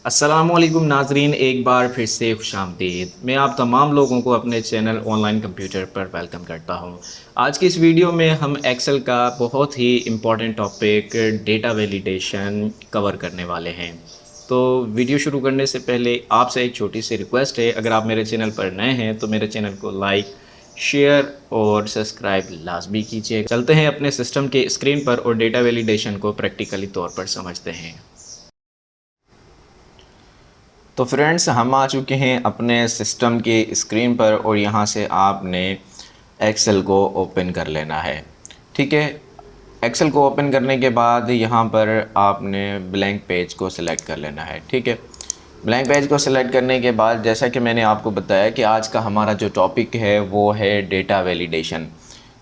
अस्सलामुअलैकुम नाजरीन, एक बार फिर से खुशामदीद। मैं आप तमाम लोगों को अपने चैनल ऑनलाइन कंप्यूटर पर वेलकम करता हूं। आज की इस वीडियो में हम एक्सेल का बहुत ही important topic data validation cover करने वाले हैं। तो वीडियो शुरू करने से पहले आपसे एक छोटी सी रिक्वेस्ट है, अगर आप मेरे चैनल पर नए हैं तो मेरे चैनल को लाइक, शेयर और सब्सक्राइब लाजमी कीजिए। चलते हैं अपने सिस्टम के स्क्रीन पर और डेटा वैलिडेशन को प्रैक्टिकली तौर पर समझते हैं। तो फ्रेंड्स, हम आ चुके हैं अपने सिस्टम के स्क्रीन पर और यहाँ से आपने एक्सेल को ओपन कर लेना है। ठीक है, एक्सेल को ओपन करने के बाद यहाँ पर आपने ब्लैंक पेज को सिलेक्ट कर लेना है। ठीक है, ब्लैंक पेज को सिलेक्ट करने के बाद जैसा कि मैंने आपको बताया कि आज का हमारा जो टॉपिक है वो है डेटा वैलिडेशन।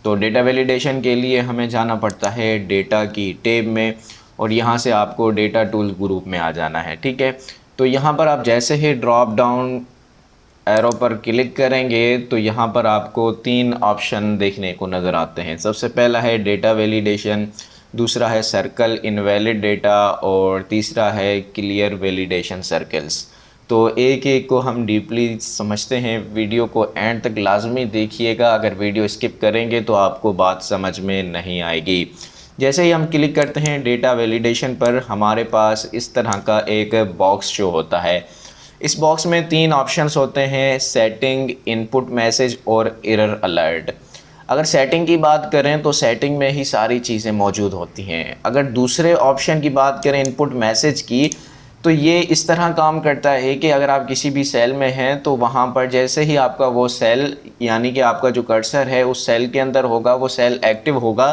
तो डेटा वैलिडेशन के लिए हमें जाना पड़ता है डेटा की टेब में और यहाँ से आपको डेटा टूल ग्रुप में आ जाना है। ठीक है, तो यहाँ पर आप जैसे ही ड्रॉप डाउन एरो पर क्लिक करेंगे तो यहाँ पर आपको तीन ऑप्शन देखने को नज़र आते हैं। सबसे पहला है डेटा वैलिडेशन, दूसरा है सर्कल इनवैलिड डेटा और तीसरा है क्लियर वैलिडेशन सर्कल्स। तो एक एक को हम डीपली समझते हैं। वीडियो को एंड तक लाजमी देखिएगा, अगर वीडियो स्किप करेंगे तो आपको बात समझ में नहीं आएगी। जैसे ही हम क्लिक करते हैं डेटा वैलिडेशन पर, हमारे पास इस तरह का एक बॉक्स शो होता है। इस बॉक्स में तीन ऑप्शंस होते हैं, सेटिंग, इनपुट मैसेज और एरर अलर्ट। अगर सेटिंग की बात करें तो सेटिंग में ही सारी चीज़ें मौजूद होती हैं। अगर दूसरे ऑप्शन की बात करें इनपुट मैसेज की, तो ये इस तरह काम करता है कि अगर आप किसी भी सेल में हैं तो वहाँ पर जैसे ही आपका वो सेल यानी कि आपका जो कर्सर है उस सेल के अंदर होगा, वो सेल एक्टिव होगा,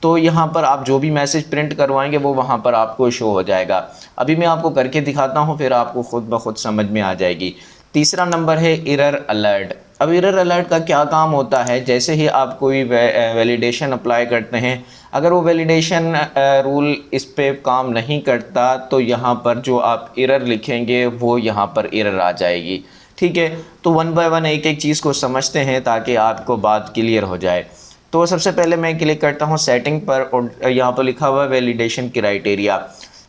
तो यहाँ पर आप जो भी मैसेज प्रिंट करवाएंगे वो वहाँ पर आपको शो हो जाएगा। अभी मैं आपको करके दिखाता हूँ, फिर आपको खुद ब खुद समझ में आ जाएगी। तीसरा नंबर है एरर अलर्ट। अब एरर अलर्ट का क्या काम होता है, जैसे ही आप कोई वैलिडेशन अप्लाई करते हैं, अगर वो वैलिडेशन रूल इस पे काम नहीं करता तो यहाँ पर जो आप एरर लिखेंगे वो यहाँ पर एरर आ जाएगी। ठीक है, तो वन बाय वन एक एक चीज़ को समझते हैं ताकि आपको बात क्लियर हो जाए। तो सबसे पहले मैं क्लिक करता हूँ सेटिंग पर और यहाँ पर लिखा हुआ है वैलिडेशन क्राइटेरिया।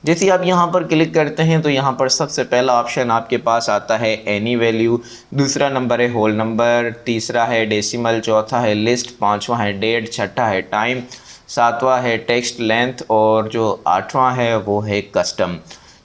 जैसे आप यहाँ पर क्लिक करते हैं तो यहाँ पर सबसे पहला ऑप्शन आपके पास आता है एनी वैल्यू, दूसरा नंबर है होल नंबर, तीसरा है डेसिमल, चौथा है लिस्ट, पांचवा है डेट, छठा है टाइम, सातवां है टेक्स्ट लेंथ और जो आठवां है वो है कस्टम।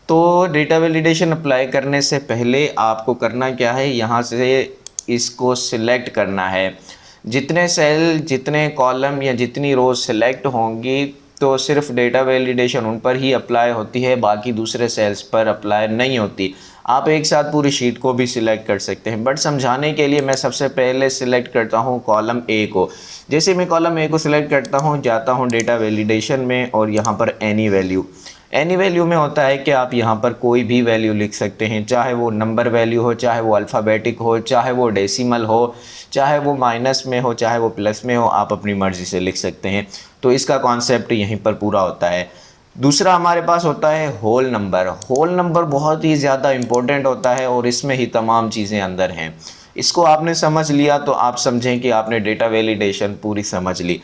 तो डेटा वैलिडेशन अप्लाई करने से पहले आपको करना क्या है, यहाँ से इसको सिलेक्ट करना है। जितने सेल, जितने कॉलम या जितनी रोज सिलेक्ट होंगी तो सिर्फ डेटा वैलिडेशन उन पर ही अप्लाई होती है, बाकी दूसरे सेल्स पर अप्लाई नहीं होती। आप एक साथ पूरी शीट को भी सिलेक्ट कर सकते हैं, बट समझाने के लिए मैं सबसे पहले सिलेक्ट करता हूं कॉलम ए को। जैसे मैं कॉलम ए को सिलेक्ट करता हूं, जाता हूं डेटा वैलिडेशन में और यहाँ पर एनी वैल्यू। एनी वैल्यू में होता है कि आप यहाँ पर कोई भी वैल्यू लिख सकते हैं, चाहे वो नंबर वैल्यू हो, चाहे वो अल्फ़ाबेटिक हो, चाहे वो डेसिमल हो, चाहे वो माइनस में हो, चाहे वो प्लस में हो, आप अपनी मर्ज़ी से लिख सकते हैं। तो इसका कॉन्सेप्ट यहीं पर पूरा होता है। दूसरा हमारे पास होता है होल नंबर। होल नंबर बहुत ही ज़्यादा इम्पोर्टेंट होता है और इसमें ही तमाम चीज़ें अंदर हैं। इसको आपने समझ लिया तो आप समझें कि आपने डेटा वैलिडेशन पूरी समझ ली।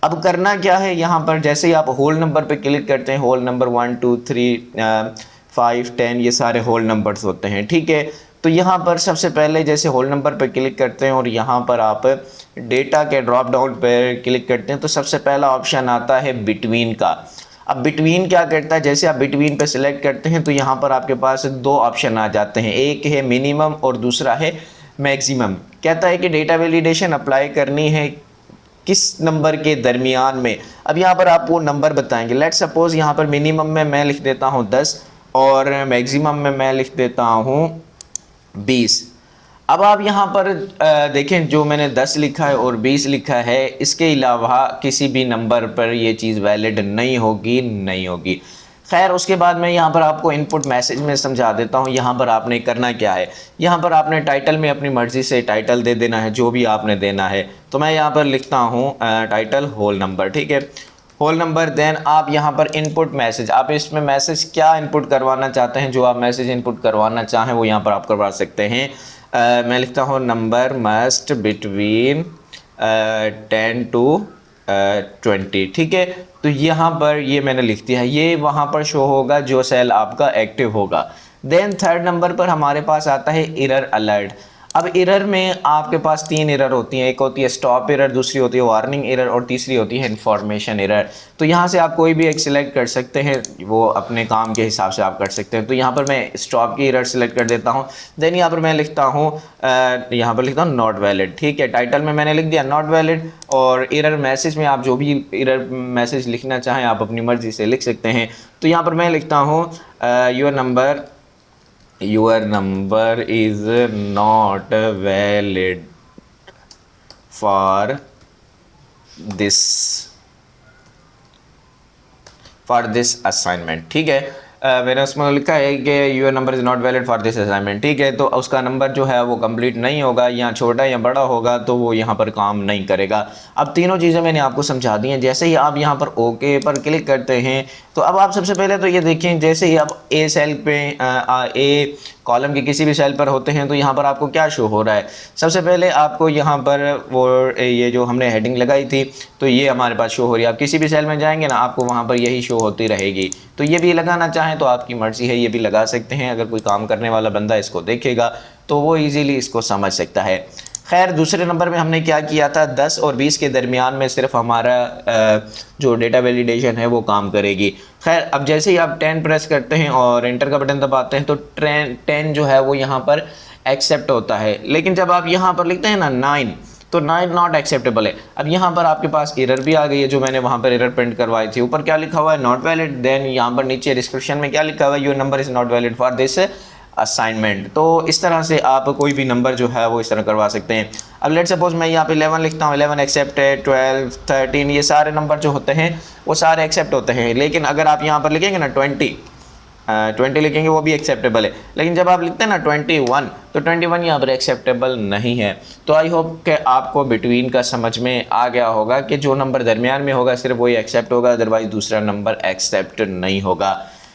अब करना क्या है, यहाँ पर जैसे ही आप होल नंबर पे क्लिक करते हैं, होल नंबर 1 2 3 5 10 ये सारे होल नंबर्स होते हैं। ठीक है, तो यहाँ पर सबसे पहले जैसे होल नंबर पे क्लिक करते हैं और यहाँ पर आप डेटा के ड्रॉप डाउन पर क्लिक करते हैं तो सबसे पहला ऑप्शन आता है बिटवीन का। अब बिटवीन क्या करता है, जैसे आप बिटवीन पे सिलेक्ट करते हैं तो यहाँ पर आपके पास दो ऑप्शन आ जाते हैं, एक है मिनिमम और दूसरा है मैक्सिमम। कहता है कि डेटा वैलिडेशन अप्लाई करनी है किस नंबर के दरमियान में। अब यहाँ पर आप वो नंबर बताएंगे। लेट सपोज यहाँ पर मिनिमम में मैं लिख देता हूँ 10 और मैक्सिमम में मैं लिख देता हूँ 20। अब आप यहाँ पर देखें, जो मैंने 10 लिखा है और 20 लिखा है, इसके अलावा किसी भी नंबर पर ये चीज़ वैलिड नहीं होगी। खैर, उसके बाद मैं यहाँ पर आपको इनपुट मैसेज में समझा देता हूँ। यहाँ पर आपने करना क्या है, यहाँ पर आपने टाइटल में अपनी मर्ज़ी से टाइटल दे देना है, जो भी आपने देना है। तो मैं यहाँ पर लिखता हूँ टाइटल होल नंबर। ठीक है, होल नंबर। देन आप यहाँ पर इनपुट मैसेज, आप इसमें मैसेज क्या इनपुट करवाना चाहते हैं, जो आप मैसेज इनपुट करवाना चाहें वो यहाँ पर आप करवा सकते हैं। मैं लिखता हूँ नंबर मस्ट बिटवीन 10 to 20। ठीक है, तो यहाँ पर ये मैंने लिख दिया है, ये वहाँ पर शो होगा जो सेल आपका एक्टिव होगा। देन थर्ड नंबर पर हमारे पास आता है एरर अलर्ट। अब एरर में आपके पास 3 एरर होती हैं, एक होती है स्टॉप एरर, दूसरी होती है वार्निंग एरर और तीसरी होती है इंफॉर्मेशन एरर। तो यहाँ से आप कोई भी एक सिलेक्ट कर सकते हैं, वो अपने काम के हिसाब से आप कर सकते हैं। तो यहाँ पर मैं स्टॉप की एरर सिलेक्ट कर देता हूँ। देन यहाँ पर मैं लिखता हूँ यहाँ पर लिखता हूँ नॉट वैलिड, ठीक है। टाइटल में मैंने लिख दिया नॉट वैलिड, और एरर मैसेज में आप जो भी एरर मैसेज लिखना चाहें आप अपनी मर्जी से लिख सकते हैं। तो यहाँ पर मैं लिखता हूँ your number is not valid for this assignment, ठीक है। मैंने उसमें लिखा है कि your number is not valid for this assignment, ठीक है। तो उसका नंबर जो है वो कंप्लीट नहीं होगा, या छोटा या बड़ा होगा तो वो यहाँ पर काम नहीं करेगा। अब तीनों चीज़ें मैंने आपको समझा दी हैं। जैसे ही आप यहाँ पर ओके पर क्लिक करते हैं तो अब आप सबसे पहले तो ये देखें, जैसे ही आप ए सेल पे ए कॉलम के किसी भी सेल पर होते हैं तो यहाँ पर आपको क्या शो हो रहा है। सबसे पहले आपको यहाँ पर वो ये जो हमने हेडिंग लगाई थी तो ये हमारे पास शो हो रही है। आप किसी भी सेल में जाएंगे ना आपको वहाँ पर यही शो होती रहेगी। तो ये भी लगाना चाहें तो आपकी मर्ज़ी है, ये भी लगा सकते हैं। अगर कोई काम करने वाला बंदा इसको देखेगा तो वो ईज़िली इसको समझ सकता है। खैर दूसरे नंबर में हमने क्या किया था, 10 और 20 के दरमियान में सिर्फ हमारा जो डेटा वैलिडेशन है वो काम करेगी। खैर अब जैसे ही आप 10 प्रेस करते हैं और एंटर का बटन दबाते हैं तो 10 जो है वो यहाँ पर एक्सेप्ट होता है। लेकिन जब आप यहाँ पर लिखते हैं ना 9 तो 9 नॉट एक्सेप्टेबल है। अब यहाँ पर आपके पास एरर भी आ गई है, जो मैंने वहाँ पर एरर प्रिंट करवाई थी। ऊपर क्या लिखा हुआ है, नॉट वैलिड। देन यहाँ पर नीचे डिस्क्रिप्शन में क्या लिखा हुआ है, your number is not valid for this assignment. तो इस तरह से आप कोई भी नंबर जो है वो इस तरह करवा सकते हैं। अब लेट सपोज मैं यहाँ पे 11 लिखता हूँ, 11 एक्सेप्ट है, 12 13 ये सारे नंबर जो होते हैं वो सारे एक्सेप्ट होते हैं। लेकिन अगर आप यहाँ पर लिखेंगे ना 20 लिखेंगे वो भी एक्सेप्टेबल है। लेकिन जब आप लिखते हैं ना 21 तो 21 यहाँ पर एक्सेप्टेबल नहीं है। तो आई होप कि आपको बिटवीन का समझ में आ गया होगा कि जो नंबर दरमियान में होगा सिर्फ वही एक्सेप्ट होगा, अदरवाइज दूसरा नंबर एक्सेप्ट नहीं होगा।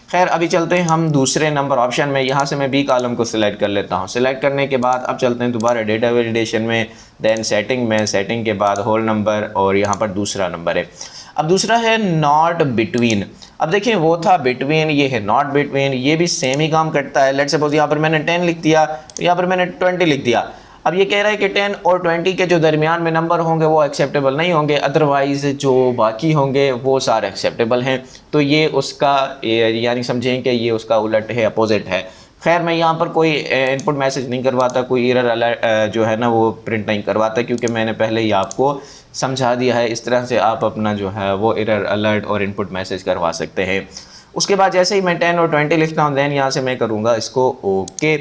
खैर अभी चलते हैं हम दूसरे नंबर ऑप्शन में। यहाँ से मैं बी कॉलम को सिलेक्ट कर लेता हूँ। सिलेक्ट करने के बाद अब चलते हैं दोबारा डेटा वैलिडेशन में, देन सेटिंग में, सेटिंग के बाद होल नंबर, और यहाँ पर दूसरा नंबर है। अब दूसरा है नॉट बिटवीन। अब देखिए वो था बिटवीन, ये है नॉट बिटवीन, ये भी सेम ही काम करता है। लेट सपोज यहाँ पर मैंने 10 लिख दिया तो यहाँ पर मैंने 20 लिख दिया। अब ये कह रहा है कि 10 और 20 के जो दरमियान में नंबर होंगे वो एक्सेप्टेबल नहीं होंगे, अदरवाइज जो बाकी होंगे वो सारे एक्सेप्टेबल हैं। तो ये उसका यानी समझें कि ये उसका उलट है, अपोजिट है। खैर मैं यहाँ पर कोई इनपुट मैसेज नहीं करवाता, कोई एरर अलर्ट जो है ना वो प्रिंट नहीं करवाता, क्योंकि मैंने पहले ही आपको समझा दिया है। इस तरह से आप अपना जो है वो एरर अलर्ट और इनपुट मैसेज करवा सकते हैं। उसके बाद जैसे ही मैं 10 और 20 लिखता हूँ देन यहाँ से मैं करूँगा इसको ओके।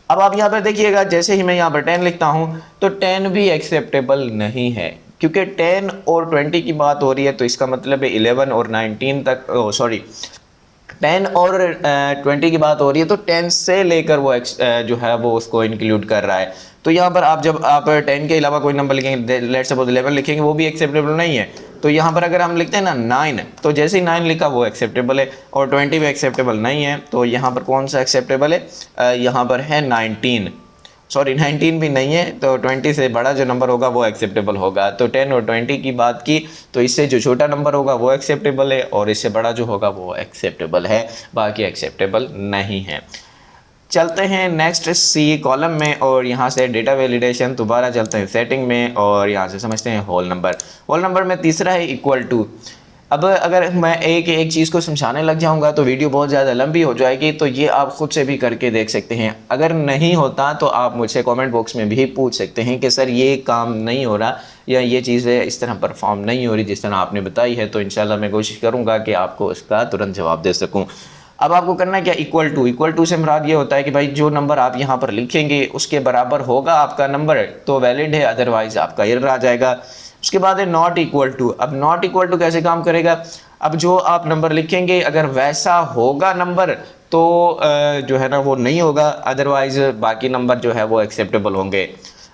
अब आप यहाँ पर देखिएगा, जैसे ही मैं यहाँ पर 10 लिखता हूँ तो 10 भी एक्सेप्टेबल नहीं है, क्योंकि 10 और 20 की बात हो रही है। तो इसका मतलब है 11 और 19 तक, सॉरी 10 और 20 की बात हो रही है, तो 10 से लेकर वो जो है वो उसको इंक्लूड कर रहा है। तो यहाँ पर आप जब आप 10 के अलावा कोई नंबर लिखेंगे, लेट्स सपोज 11 लिखेंगे, वो भी एक्सेप्टेबल नहीं है। तो यहाँ पर अगर हम लिखते हैं ना 9, तो जैसे ही 9 लिखा वो एक्सेप्टेबल है, और 20 भी एक्सेप्टेबल नहीं है। तो यहाँ पर कौन सा एक्सेप्टेबल है, यहाँ पर है 19, सॉरी 19 भी नहीं है। तो 20 से बड़ा जो नंबर होगा वो एक्सेप्टेबल होगा। तो 10 और 20 की बात की तो इससे जो छोटा नंबर होगा वो एक्सेप्टेबल है, और इससे बड़ा जो होगा वो एक्सेप्टेबल है, बाकी एक्सेप्टेबल नहीं है। चलते हैं नेक्स्ट सी कॉलम में, और यहाँ से डेटा वैलिडेशन। दोबारा चलते हैं सेटिंग में, और यहाँ से समझते हैं होल नंबर। होल नंबर में तीसरा है इक्वल टू। अब अगर मैं एक चीज़ को समझाने लग जाऊंगा तो वीडियो बहुत ज़्यादा लंबी हो जाएगी, तो ये आप ख़ुद से भी करके देख सकते हैं। अगर नहीं होता तो आप मुझसे कमेंट बॉक्स में भी पूछ सकते हैं कि सर ये काम नहीं हो रहा, या ये चीज़ें इस तरह परफॉर्म नहीं हो रही जिस तरह आपने बताई है। तो इंशाल्लाह मैं कोशिश करूँगा कि आपको इसका तुरंत जवाब दे सकूँ। अब आपको करना क्या, इक्वल टू से मुराद ये होता है कि भाई जो नंबर आप यहाँ पर लिखेंगे उसके बराबर होगा आपका नंबर तो वैलिड है, अदरवाइज आपका एरर आ जाएगा। उसके बाद है नॉट इक्वल टू। अब नॉट इक्वल टू कैसे काम करेगा, अब जो आप नंबर लिखेंगे अगर वैसा होगा नंबर तो जो है ना वो नहीं होगा, अदरवाइज बाकी नंबर जो है वो एक्सेप्टेबल होंगे।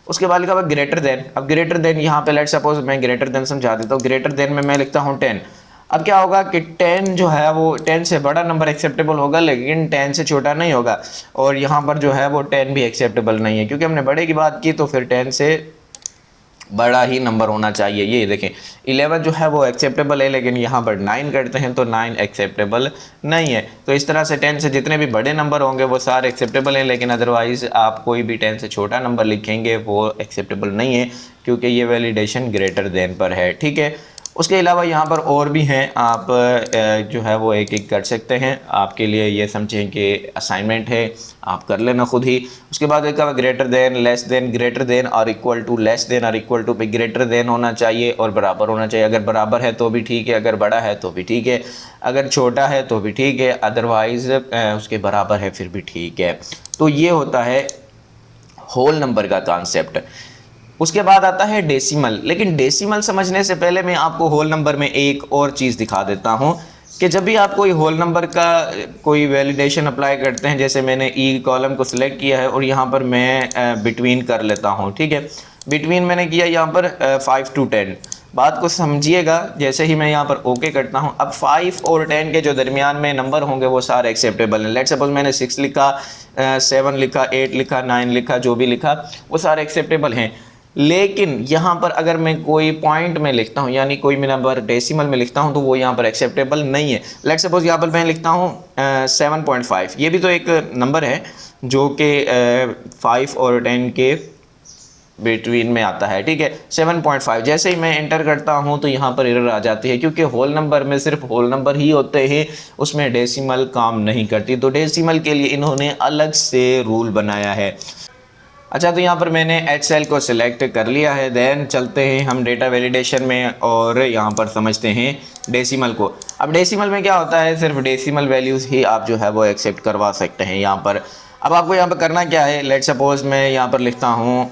उसके बाद लिखा हुआ ग्रेटर देन। अब ग्रेटर देन यहाँ पे लेट सपोज मैं ग्रेटर देन समझा देता हूँ। ग्रेटर देन में मैं लिखता हूँ 10। अब क्या होगा कि 10 जो है वो 10 से बड़ा नंबर एक्सेप्टेबल होगा, लेकिन 10 से छोटा नहीं होगा। और यहाँ पर जो है वो 10 भी एक्सेप्टेबल नहीं है, क्योंकि हमने बड़े की बात की तो फिर 10 से बड़ा ही नंबर होना चाहिए। ये देखें 11 जो है वो एक्सेप्टेबल है, लेकिन यहाँ पर 9 करते हैं तो 9 एक्सेप्टेबल नहीं है। तो इस तरह से 10 से जितने भी बड़े नंबर होंगे वो सारे एक्सेप्टेबल हैं, लेकिन अदरवाइज़ आप कोई भी 10 से छोटा नंबर लिखेंगे वो एक्सेप्टेबल नहीं है, क्योंकि ये वैलिडेशन ग्रेटर देन पर है। ठीक है, उसके अलावा यहाँ पर और भी हैं, आप जो है वो एक एक कर सकते हैं। आपके लिए ये समझें कि असाइनमेंट है, आप कर लेना खुद ही। उसके बाद एक greater than, less than, greater than और इक्वल टू, लेस देन और इक्वल टू पे ग्रेटर देन होना चाहिए और बराबर होना चाहिए। अगर बराबर है तो भी ठीक है, अगर बड़ा है तो भी ठीक है, अगर छोटा है तो भी ठीक है, अदरवाइज़ उसके बराबर है फिर भी ठीक है। तो ये होता है होल नंबर का कॉन्सेप्ट। उसके बाद आता है डेसिमल। लेकिन डेसिमल समझने से पहले मैं आपको होल नंबर में एक और चीज़ दिखा देता हूँ कि जब भी आप कोई होल नंबर का कोई वैलिडेशन अप्लाई करते हैं, जैसे मैंने ई कॉलम को सिलेक्ट किया है और यहाँ पर मैं बिटवीन कर लेता हूँ। ठीक है, बिटवीन मैंने किया यहाँ पर 5 to 10। बात को समझिएगा, जैसे ही मैं यहाँ पर ओके करता हूँ, अब 5 और 10 के जो दरमियान में नंबर होंगे वो सारे एक्सेप्टेबल हैं। लेट्स सपोज मैंने 6 लिखा, 7 लिखा, 8 लिखा, 9 लिखा, जो भी लिखा वो सारे एक्सेप्टेबल हैं। लेकिन यहाँ पर अगर मैं कोई पॉइंट में लिखता हूँ, यानी कोई मैं नंबर डेसिमल में लिखता हूँ, तो वो यहाँ पर एक्सेप्टेबल नहीं है। लेट्स सपोज यहाँ पर मैं लिखता हूँ 7.5। ये भी तो एक नंबर है जो कि 5 और 10 के बिटवीन में आता है। ठीक है, 7.5 जैसे ही मैं एंटर करता हूँ तो यहाँ पर एरर आ जाती है, क्योंकि होल नंबर में सिर्फ होल नंबर ही होते हैं, उसमें डेसिमल काम नहीं करती। तो डेसिमल के लिए इन्होंने अलग से रूल बनाया है। अच्छा, तो यहाँ पर मैंने HCL को सिलेक्ट कर लिया है। देन चलते हैं हम डेटा वैलिडेशन में और यहाँ पर समझते हैं डेसिमल को। अब डेसिमल में क्या होता है, सिर्फ डेसिमल वैल्यूज़ ही आप जो है वो एक्सेप्ट करवा सकते हैं यहाँ पर। अब आपको यहाँ पर करना क्या है, लेट सपोज मैं यहाँ पर लिखता हूँ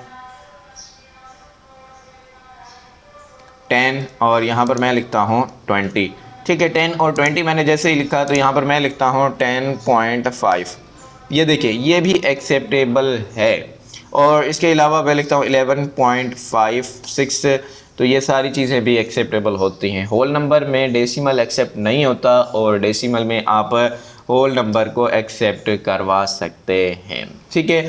10 और यहाँ पर मैं लिखता हूँ 20। ठीक है, 10 और 20 मैंने जैसे ही लिखा तो यहाँ पर मैं लिखता हूँ 10.5। ये देखिए ये भी एक्सेप्टेबल है। और इसके अलावा मैं लिखता हूँ 11.56। तो ये सारी चीज़ें भी एक्सेप्टेबल होती हैं। होल नंबर में डेसिमल एक्सेप्ट नहीं होता और डेसिमल में आप होल नंबर को एक्सेप्ट करवा सकते हैं। ठीक है,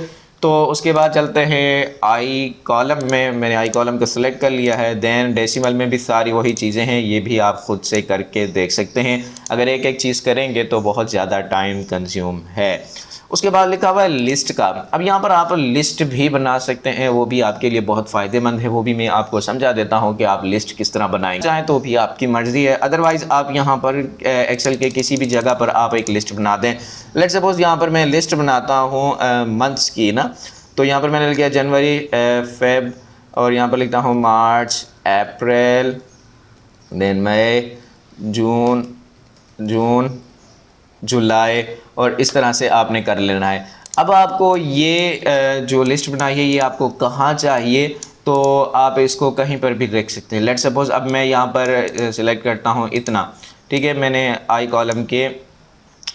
तो उसके बाद चलते हैं आई कॉलम में। मैंने आई कॉलम को सिलेक्ट कर लिया है। देन डेसिमल में भी सारी वही चीज़ें हैं, ये भी आप खुद से करके देख सकते हैं। अगर एक एक चीज़ करेंगे तो बहुत ज़्यादा टाइम कंज्यूम है। उसके बाद लिखा हुआ है लिस्ट का। अब यहाँ पर आप लिस्ट भी बना सकते हैं, वो भी आपके लिए बहुत फ़ायदेमंद है। वो भी मैं आपको समझा देता हूँ कि आप लिस्ट किस तरह बनाएं, चाहे तो भी आपकी मर्ज़ी है। अदरवाइज़ आप यहाँ पर एक्सेल के किसी भी जगह पर आप एक लिस्ट बना दें। लेट्स सपोज यहाँ पर मैं लिस्ट बनाता हूँ मंथ्स की ना, तो यहाँ पर मैंने लिखा जनवरी, फेब, और यहाँ पर लिखता हूँ मार्च, अप्रैल, देन मई, जून, जुलाई, और इस तरह से आपने कर लेना है। अब आपको ये जो लिस्ट बनाई है ये आपको कहाँ चाहिए, तो आप इसको कहीं पर भी रख सकते हैं। लेट्स सपोज अब मैं यहाँ पर सिलेक्ट करता हूँ इतना। ठीक है, मैंने आई कॉलम के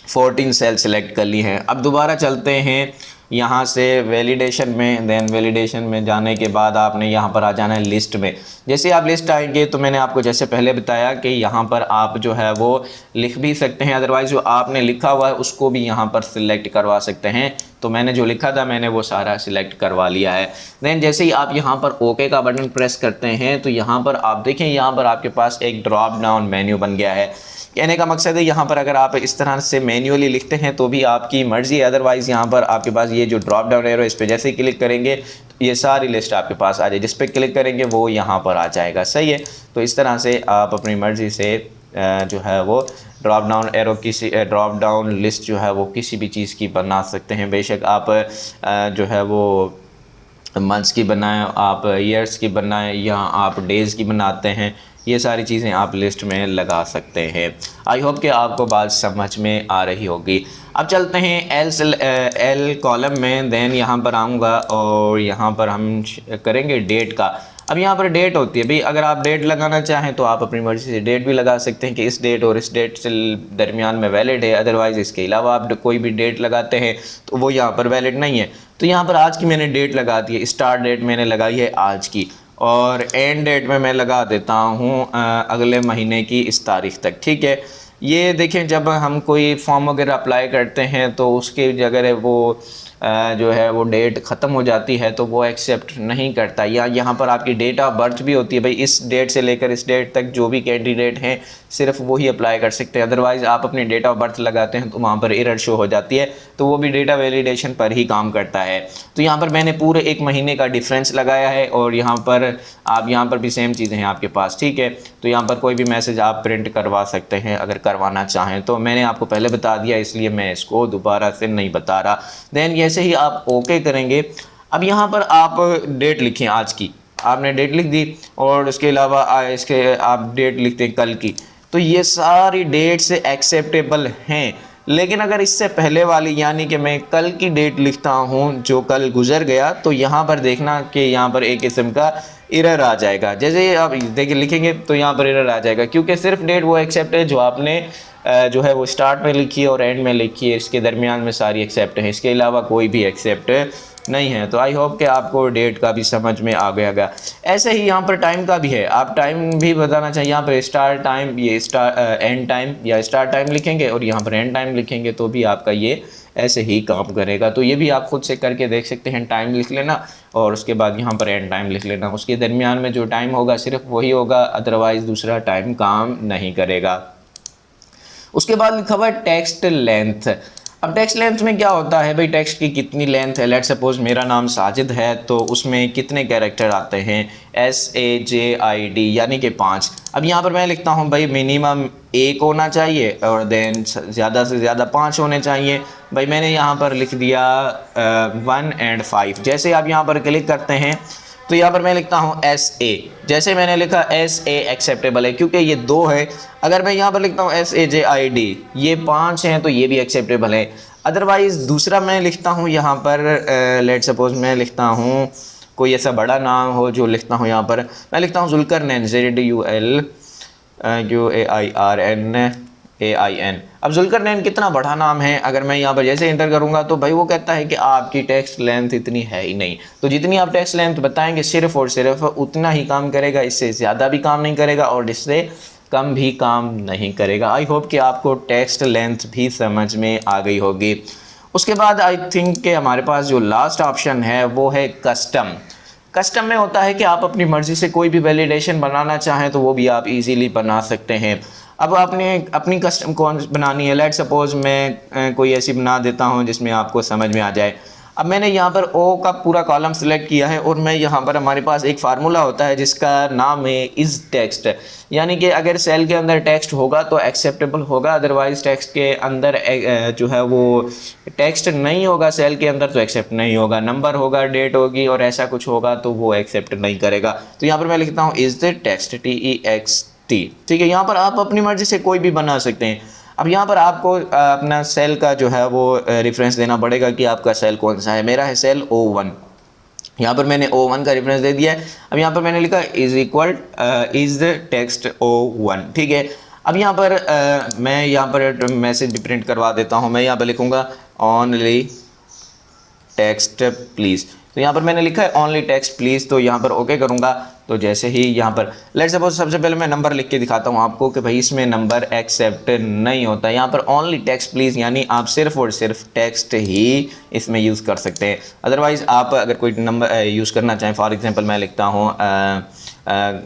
14 सेल सिलेक्ट कर ली हैं। अब दोबारा चलते हैं यहाँ से वैलिडेशन में। देन वैलिडेशन में जाने के बाद आपने यहाँ पर आ जाना है लिस्ट में। जैसे आप लिस्ट आएंगे तो मैंने आपको जैसे पहले बताया कि यहाँ पर आप जो है वो लिख भी सकते हैं, अदरवाइज़ जो आपने लिखा हुआ है उसको भी यहाँ पर सिलेक्ट करवा सकते हैं। तो मैंने जो लिखा था मैंने वो सारा सिलेक्ट करवा लिया है। देन जैसे ही आप यहाँ पर ओके का बटन प्रेस करते हैं तो यहाँ पर आप देखें यहाँ पर आपके पास एक ड्रॉप डाउन मेन्यू बन गया है। कहने का मकसद है यहाँ पर अगर आप इस तरह से मैन्युअली लिखते हैं तो भी आपकी मर्ज़ी है, अदरवाइज़ यहाँ पर आपके पास ये जो ड्रॉप डाउन एरो इस पर जैसे ही क्लिक करेंगे तो ये सारी लिस्ट आपके पास आ जाए, जिस पर क्लिक करेंगे वो यहाँ पर आ जाएगा। सही है, तो इस तरह से आप अपनी मर्ज़ी से जो है वो ड्रॉप डाउन एरो किसी ड्रॉप डाउन लिस्ट जो है वो किसी भी चीज़ की बना सकते हैं। बेशक आप जो है वो मंथ्स की बनाएं, आप ईयर्स की बनाएं, या आप डेज़ की बनाते हैं, ये सारी चीज़ें आप लिस्ट में लगा सकते हैं। आई होप कि आपको बात समझ में आ रही होगी। अब चलते हैं एल कॉलम में। देन यहाँ पर आऊँगा और यहाँ पर हम करेंगे डेट का। अब यहाँ पर डेट होती है भाई, अगर आप डेट लगाना चाहें तो आप अपनी मर्ज़ी से डेट भी लगा सकते हैं कि इस डेट और इस डेट से दरमियान में वैलिड है। अदरवाइज़ इसके अलावा आप कोई भी डेट लगाते हैं तो वो यहाँ पर वैलिड नहीं है। तो यहाँ पर आज की मैंने डेट लगा दी है, स्टार्ट डेट मैंने लगाई है आज की, और एंड डेट में मैं लगा देता हूँ अगले महीने की इस तारीख तक। ठीक है, ये देखें जब हम कोई फॉर्म वगैरह अप्लाई करते हैं तो उसके अगर वो जो है वो डेट ख़त्म हो जाती है तो वो एक्सेप्ट नहीं करता। या यहाँ पर आपकी डेट ऑफ बर्थ भी होती है, भाई इस डेट से लेकर इस डेट तक जो भी कैंडिडेट हैं सिर्फ वही अप्लाई कर सकते हैं, अदरवाइज़ आप अपनी डेट ऑफ बर्थ लगाते हैं तो वहाँ पर एरर शो हो जाती है, तो वो भी डेटा वैलिडेशन पर ही काम करता है। तो यहाँ पर मैंने पूरे 1 महीने का डिफरेंस लगाया है और यहाँ पर आप यहाँ पर भी सेम चीज़ें हैं आपके पास, ठीक है। तो यहाँ पर कोई भी मैसेज आप प्रिंट करवा सकते हैं अगर करवाना चाहें, तो मैंने आपको पहले बता दिया इसलिए मैं इसको दोबारा से नहीं बता रहा। देन जैसे ही आप ओके करेंगे, अब यहाँ पर आप डेट लिखें आज की, आपने डेट लिख दी और उसके अलावा इसके आप डेट लिखते हैं कल की, तो ये सारी डेट्स एक्सेप्टेबल हैं। लेकिन अगर इससे पहले वाली यानी कि मैं कल की डेट लिखता हूँ जो कल गुजर गया, तो यहाँ पर देखना कि यहाँ पर एक किस्म का एरर आ जाएगा। जैसे आप देखिए लिखेंगे तो यहाँ पर एरर आ जाएगा, क्योंकि सिर्फ डेट वो एक्सेप्ट है जो आपने जो है वो स्टार्ट में लिखी है और एंड में लिखी है, इसके दरमियान में सारी एक्सेप्ट है, इसके अलावा कोई भी एक्सेप्ट नहीं है। तो आई होप कि आपको डेट का भी समझ में आ गया। ऐसे ही यहाँ पर टाइम का भी है, आप टाइम भी बताना चाहिए। यहाँ पर स्टार्ट टाइम, ये एंड टाइम या स्टार्ट टाइम लिखेंगे और यहाँ पर एंड टाइम लिखेंगे तो भी आपका ये ऐसे ही काम करेगा। तो ये भी आप खुद से करके देख सकते हैं। टाइम लिख लेना और उसके बाद यहाँ पर एंड टाइम लिख लेना, उसके दरमियान में जो टाइम होगा सिर्फ वही होगा, अदरवाइज़ दूसरा टाइम काम नहीं करेगा। उसके बाद लिखा हुआ है टेक्स्ट लेंथ। अब टेक्स्ट लेंथ में क्या होता है भाई, टेक्स्ट की कितनी लेंथ है। लेट्स सपोज मेरा नाम साजिद है तो उसमें कितने कैरेक्टर आते हैं, SAJID यानी कि 5। अब यहाँ पर मैं लिखता हूँ भाई मिनिमम 1 होना चाहिए और देन ज़्यादा से ज़्यादा 5 होने चाहिए। भाई मैंने यहाँ पर लिख दिया 1 और 5। जैसे आप यहाँ पर क्लिक करते हैं तो यहाँ पर मैं लिखता हूँ SA। जैसे मैंने लिखा SA एक्सेप्टेबल है क्योंकि ये 2 है। अगर मैं यहाँ पर लिखता हूँ SAJID, ये 5 हैं तो ये भी एक्सेप्टेबल है। अदरवाइज़ दूसरा मैं लिखता हूँ यहाँ पर लेट सपोज मैं लिखता हूँ कोई ऐसा बड़ा नाम हो जो लिखता हूँ, यहाँ पर मैं लिखता हूँ ज़ुल्करनैन, ZULQAIRNAIN। अब ज़ुल्करनैन कितना बड़ा नाम है, अगर मैं यहाँ पर जैसे इंटर करूँगा तो भाई वो कहता है कि आपकी टेक्स्ट लेंथ इतनी है ही नहीं। तो जितनी आप टेक्स्ट लेंथ बताएंगे सिर्फ और सिर्फ उतना ही काम करेगा, इससे ज़्यादा भी काम नहीं करेगा और इससे कम भी काम नहीं करेगा। आई होप कि आपको टेक्स्ट लेंथ भी समझ में आ गई होगी। उसके बाद आई थिंक कि हमारे पास जो लास्ट ऑप्शन है वो है कस्टम। कस्टम में होता है कि आप अपनी मर्ज़ी से कोई भी वैलिडेशन बनाना चाहें तो वो भी आप इजीली बना सकते हैं। अब आपने अपनी कस्टम कौन बनानी है, लेट सपोज मैं कोई ऐसी बना देता हूं जिसमें आपको समझ में आ जाए। अब मैंने यहाँ पर ओ का पूरा कॉलम सेलेक्ट किया है और मैं यहाँ पर हमारे पास एक फार्मूला होता है जिसका नाम है इज़ टेक्स्ट, यानी कि अगर सेल के अंदर टेक्स्ट होगा तो एक्सेप्टेबल होगा, अदरवाइज टेक्स्ट के अंदर जो है वो टेक्स्ट नहीं होगा सेल के अंदर तो एक्सेप्ट नहीं होगा। नंबर होगा, डेट होगी और ऐसा कुछ होगा तो वो एक्सेप्ट नहीं करेगा। तो यहाँ पर मैं लिखता हूँ इज़ द टेक्स्ट TEXT, ठीक है। यहाँ पर आप अपनी मर्जी से कोई भी बना सकते हैं। अब यहाँ पर आपको अपना सेल का जो है वो रेफरेंस देना पड़ेगा कि आपका सेल कौन सा है। मेरा है सेल O1, यहाँ पर मैंने O1 का रेफरेंस दे दिया है। अब यहाँ पर मैंने लिखा is equal is the text O1, ठीक है। अब यहाँ पर मैं यहाँ पर मैसेज प्रिंट करवा देता हूँ। मैं यहाँ पर लिखूँगा ओनली टेक्स्ट प्लीज़। तो यहाँ पर मैंने लिखा है ओनली टेक्स्ट प्लीज़, तो यहाँ पर ओके करूँगा। तो जैसे ही यहाँ पर लेट्स सपोज सबसे पहले मैं नंबर लिख के दिखाता हूँ आपको कि भाई इसमें नंबर एक्सेप्ट नहीं होता। यहाँ पर ओनली टेक्स्ट प्लीज़ यानी आप सिर्फ और सिर्फ टेक्स्ट ही इसमें यूज़ कर सकते हैं। अदरवाइज़ आप अगर कोई नंबर यूज़ करना चाहें, फॉर एग्जांपल मैं लिखता हूँ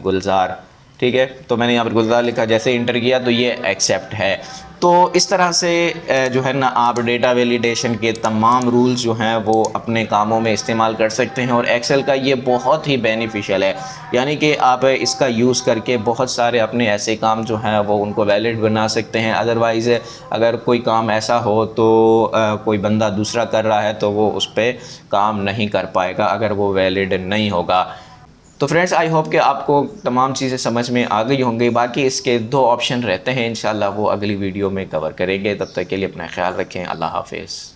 गुलजार, ठीक है। तो मैंने यहाँ पर गुलजार लिखा, जैसे इंटर किया तो ये एक्सेप्ट है। तो इस तरह से जो है ना आप डेटा वैलिडेशन के तमाम रूल्स जो हैं वो अपने कामों में इस्तेमाल कर सकते हैं और एक्सेल का ये बहुत ही बेनिफिशियल है, यानी कि आप इसका यूज़ करके बहुत सारे अपने ऐसे काम जो हैं वो उनको वैलिड बना सकते हैं। अदरवाइज़ अगर कोई काम ऐसा हो तो कोई बंदा दूसरा कर रहा है तो वो उस पर काम नहीं कर पाएगा अगर वो वैलिड नहीं होगा। तो फ्रेंड्स आई होप कि आपको तमाम चीज़ें समझ में आ गई होंगी। बाकी इसके 2 ऑप्शन रहते हैं, इंशाल्लाह वो अगली वीडियो में कवर करेंगे। तब तक के लिए अपना ख्याल रखें। अल्लाह हाफिज़।